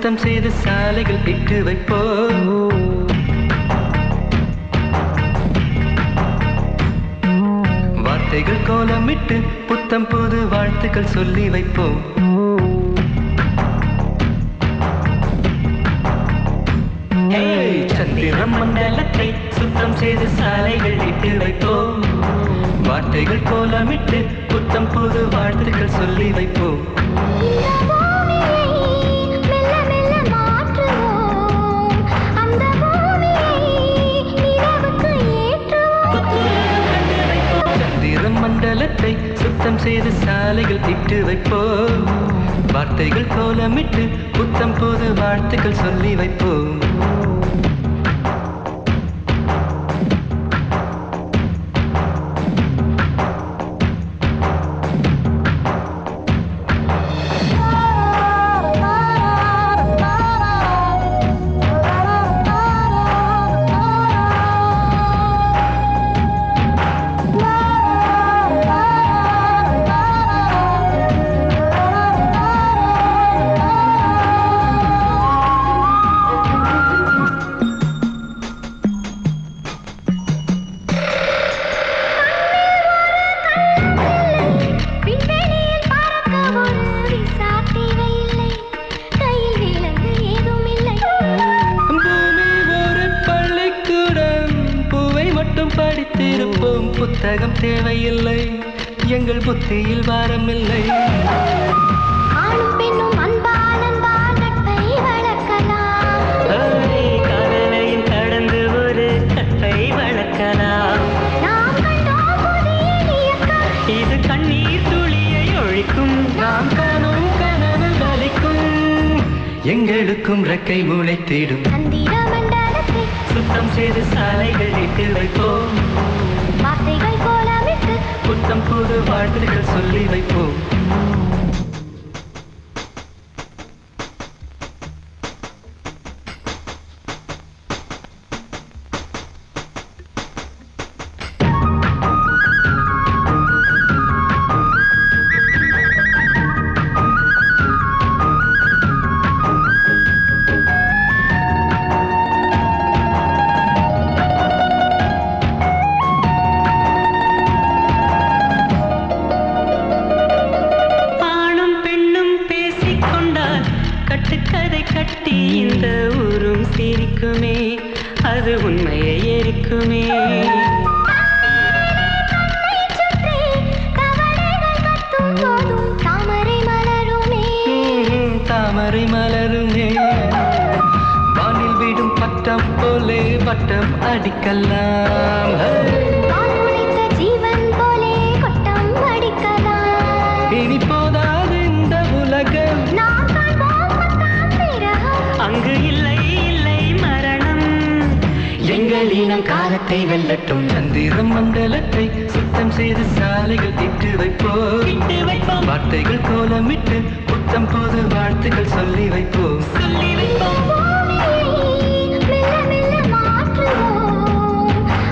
சுத்தம் செய்து சாலைகள் இட்டு வைப்போம். வார்த்தைகள் கோலமிட்டு புத்தம் புது வாழ்த்துக்கள் சொல்லி வைப்போம். சந்திர மண்டலத்தை சுத்தம் செய்து சாலைகள் இட்டு வைப்போம். வார்த்தைகள் கோலமிட்டு புத்தம் புது வாழ்த்துக்கள் சொல்லி வைப்போம். சந்திர மண்டலத்தை சுத்தம் செய்து சாலைகள் இட்டு வைப்போம். வார்த்தைகள் கோலமிட்டு புத்தம் புது வாழ்த்துக்கள் சொல்லி வைப்போம். படித்திருப்போம், புத்தகம் தேவையில்லை, எங்கள் புத்தியில் வாரமில்லை. ஆணும் பெண்ணும் அன்பால் அன்பால் நட்பை வளர்க்கலாம். காதலையும் கடந்து ஒரு கட்டை வளர்க்கலாம். நாம் கண்டோம் புதிய இயக்கம், இது கண்ணீர் துளியை ஒழிக்கும். நாம் காணும் கனவு பலிக்கும், எங்களுக்கும் ரெக்கை முளைத்திடும். சந்திர மண்டலத்தை சுத்தம் செய்து சாலைகள் இட்டு வைப்போம். வார்த்தைகள் கோலமிட்டு புத்தம் புது வாழ்த்துக்கள் சொல்லி வைப்போம். கட்டுக்கதை கட்டி இந்த ஊரும் சிரிக்குமே, அது உண்மையை எரிக்குமே. தாமரை மலருமே, வானில் விடும் பட்டம் போலே வட்டம் அடிக்கலாம். ஜீவன் போலே கொட்டம் அடிக்கலாம். இனி போதாது இந்த உலகம், அங்கு இல்லை இல்லை மரணம். எங்கள் இனம் காலத்தை வெல்லட்டும். சந்திர மண்டலத்தை சுத்தம் செய்து சாலைகள் இட்டு வைப்போம். வார்த்தைகள் கோலமிட்டு புத்தம் புது வாழ்த்துக்கள் சொல்லி வைப்போம்.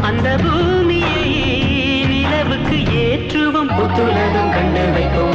அந்த பூமியை நிலவுக்கு ஏற்றுவோம். புத்துலகம் கண்டு வைப்போம்.